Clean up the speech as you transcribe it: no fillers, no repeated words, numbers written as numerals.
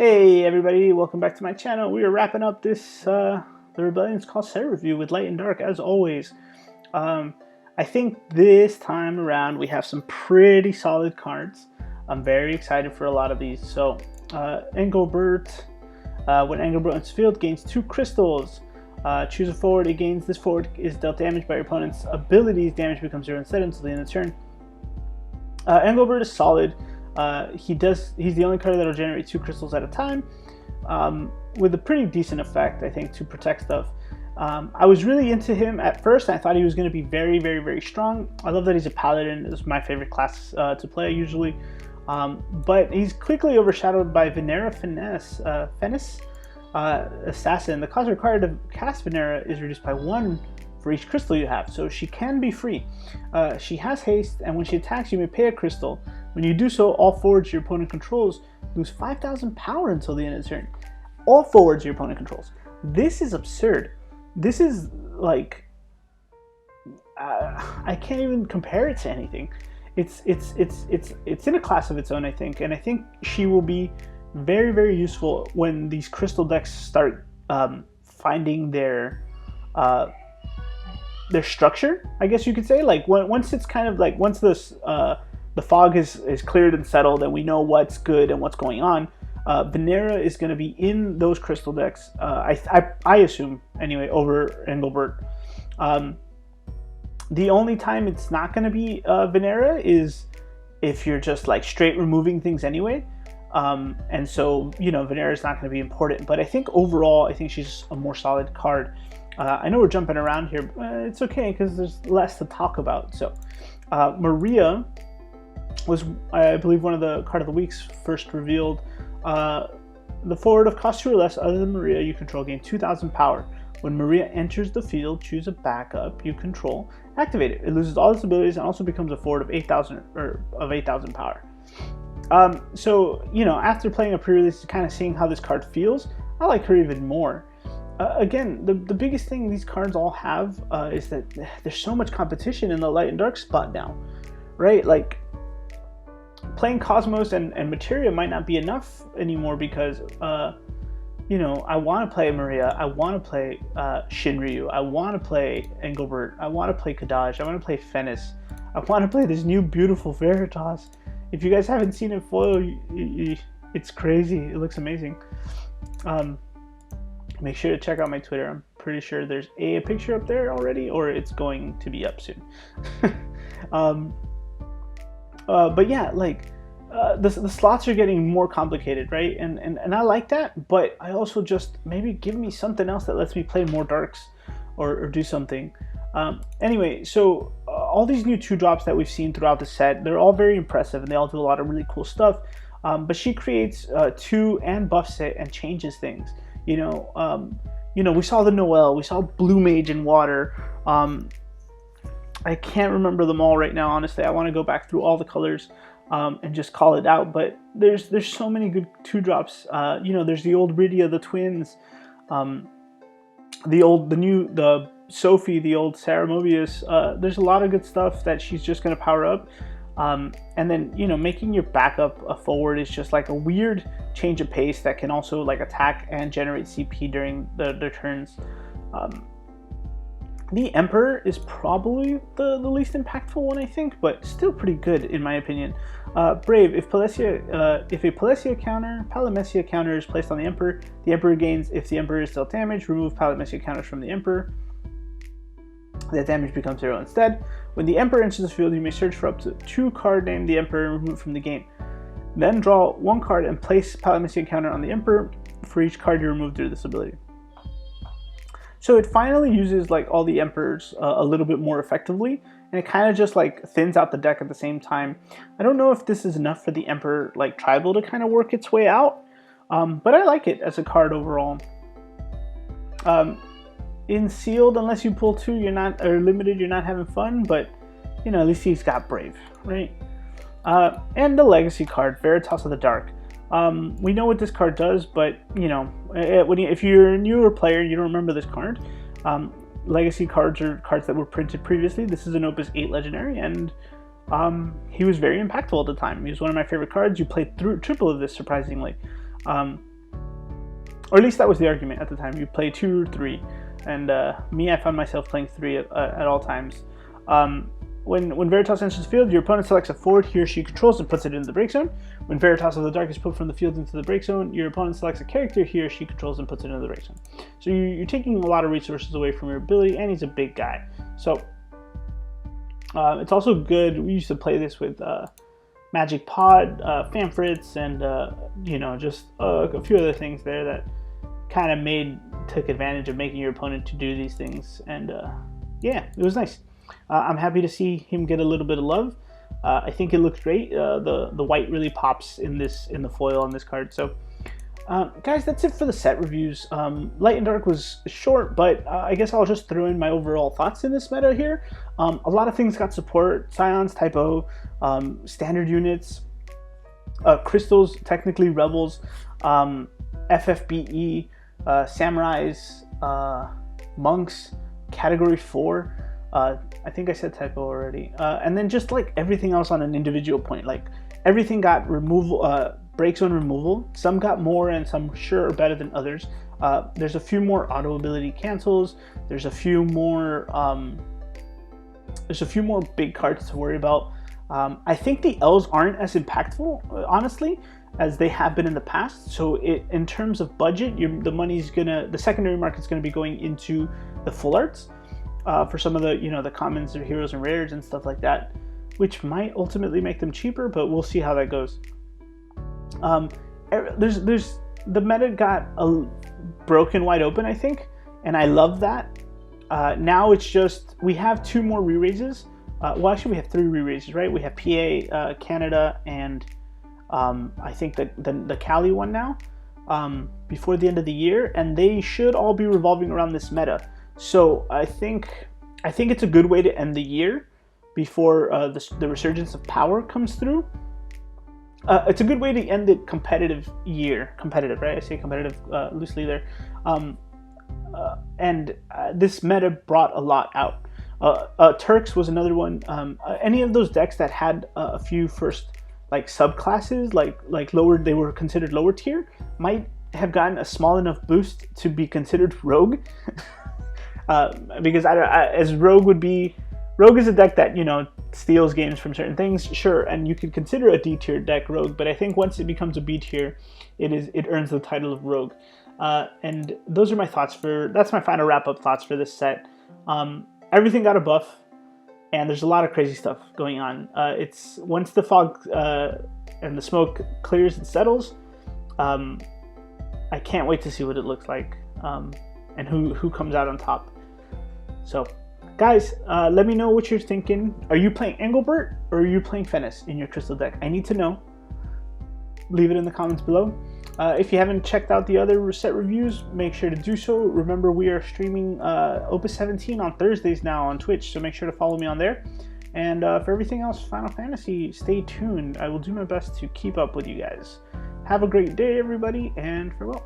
Hey everybody, welcome back to my channel. We are wrapping up this the Rebellion's Corsair review with Light and Dark as always. I think this time around we have some pretty solid cards. I'm very excited for a lot of these. So Engelbert, when Engelbert enters the field, gains 2 crystals. Choose a forward. It gains this forward is dealt damage by your opponent's abilities. Damage becomes 0 instead until the end of the turn. Engelbert is solid. He's the only card that will generate 2 crystals at a time, with a pretty decent effect, I think, to protect stuff. I was really into him at first. I thought he was going to be very, very, very strong. I love that he's a paladin. It's my favorite class to play usually, but he's quickly overshadowed by Venera Fennis Assassin. The cost required to cast Venera is reduced by 1 for each crystal you have, so she can be free. She has haste, and when she attacks you may pay a crystal. When you do so, all forwards your opponent controls lose 5,000 power until the end of the turn. All forwards your opponent controls. This is absurd. This is like I can't even compare it to anything. It's in a class of its own, I think, and I think she will be very, very useful when these crystal decks start finding their structure, I guess you could say. Like once it's kind of like once this the fog is cleared and settled and we know what's good and what's going on, Venera is going to be in those crystal decks, I assume anyway, over Engelbert. The only time it's not going to be Venera is if you're just like straight removing things anyway, and so, you know, Venera is not going to be important, but I think overall I think she's a more solid card. I know we're jumping around here, but it's okay because there's less to talk about. So Maria was, I believe, one of the card of the weeks first revealed. The forward of cost 2 or less other than Maria you control gain 2,000 power. When Maria enters the field, choose a backup you control, activate it. It loses all its abilities and also becomes a forward of 8,000 power. So, you know, after playing a pre-release, kind of seeing how this card feels, I like her even more. Again, the biggest thing these cards all have is that there's so much competition in the Light and Dark spot now, right? Like, playing Cosmos and Materia might not be enough anymore because, you know, I want to play Maria, I want to play Shinryu, I want to play Engelbert, I want to play Kadaj, I want to play Fennis, I want to play this new beautiful Veritas. If you guys haven't seen it foil, it's crazy. It looks amazing. Make sure to check out my Twitter. I'm pretty sure there's a picture up there already, or it's going to be up soon. But yeah, like the slots are getting more complicated, right? And I like that, but I also just maybe give me something else that lets me play more darks or do something. Anyway, so all these new 2-drops that we've seen throughout the set, they're all very impressive and they all do a lot of really cool stuff. But she creates 2 and buffs it and changes things. You know, we saw the Noelle, we saw Blue Mage in water. I can't remember them all right now, honestly. I want to go back through all the colors and just call it out. But there's so many good 2-drops. You know, there's the old Rydia, the twins, the Sophie, the old Sarah Mobius. There's a lot of good stuff that she's just going to power up. And then, you know, making your backup a forward is just like a weird change of pace that can also like attack and generate CP during their turns. The Emperor is probably the least impactful one, I think, but still pretty good in my opinion. Brave, if a Palamecia counter is placed on the Emperor gains. If the Emperor is dealt damage, remove Palamecia counters from the Emperor. That damage becomes 0 instead. When the Emperor enters the field, you may search for up to 2 cards named the Emperor and remove it from the game. Then draw 1 card and place Palamecia counter on the Emperor for each card you remove through this ability. So it finally uses like all the Emperors a little bit more effectively, and it kind of just like thins out the deck at the same time. I don't know if this is enough for the Emperor like tribal to kind of work its way out, but I like it as a card overall. In sealed, unless you pull 2, you're not, or limited, you're not having fun, but you know, at least he's got Brave, right? And the legacy card, Veritas of the Dark. We know what this card does, but you know, if you're a newer player, you don't remember this card. Legacy cards are cards that were printed previously. This is an Opus 8 legendary, and he was very impactful at the time. He was one of my favorite cards. You played through triple of this, surprisingly. or at least that was the argument at the time. You play 2 or 3, and me, I found myself playing 3 at all times. When Veritas enters the field, your opponent selects a forward he or she controls and puts it into the break zone. When Veritas of the Dark is put from the field into the break zone, your opponent selects a character he or she controls and puts it into the break zone. So you're taking a lot of resources away from your ability, and he's a big guy. So it's also good. We used to play this with Magic Pod, Famfrits, and just a few other things there that kind of took advantage of making your opponent to do these things. And yeah, it was nice. I'm happy to see him get a little bit of love. I think it looks great. The white really pops in the foil on this card. So, guys, that's it for the set reviews. Light and Dark was short, but I guess I'll just throw in my overall thoughts in this meta here. A lot of things got support: Scions, Typo, standard units, crystals, technically rebels, FFBE, samurais, monks, category 4. I think I said typo already. And then just like everything else on an individual point, like everything got removal, break zone removal. Some got more and some sure are better than others. There's a few more auto ability cancels. There's a few more big cards to worry about. I think the L's aren't as impactful, honestly, as they have been in the past. So in terms of budget, the secondary market's gonna be going into the full arts. For some of the commons or heroes and rares and stuff like that, which might ultimately make them cheaper, but we'll see how that goes. The meta got broken wide open, I think, and I love that. Now it's just we have 2 more re-raises. Well, actually, we have 3 re-raises, right? We have PA, Canada, and I think the Cali one now before the end of the year, and they should all be revolving around this meta. So I think it's a good way to end the year before the resurgence of power comes through. It's a good way to end the competitive year. Competitive, right? I say competitive loosely there. And this meta brought a lot out. Turks was another one. Any of those decks that had a few first like subclasses, like lower, they were considered lower tier, might have gotten a small enough boost to be considered rogue. Because as rogue would be, rogue is a deck that steals games from certain things, sure, and you could consider a D tier deck rogue, but I think once it becomes a B tier, it earns the title of rogue. And those are my thoughts that's my final wrap up thoughts for this set. Everything got a buff, and there's a lot of crazy stuff going on. It's once the fog and the smoke clears and settles, I can't wait to see what it looks like, and who comes out on top. So, guys, let me know what you're thinking. Are you playing Engelbert or are you playing Fennis in your crystal deck? I need to know. Leave it in the comments below. If you haven't checked out the other set reviews, make sure to do so. Remember, we are streaming Opus 17 on Thursdays now on Twitch, so make sure to follow me on there. And for everything else Final Fantasy, stay tuned. I will do my best to keep up with you guys. Have a great day, everybody, and farewell.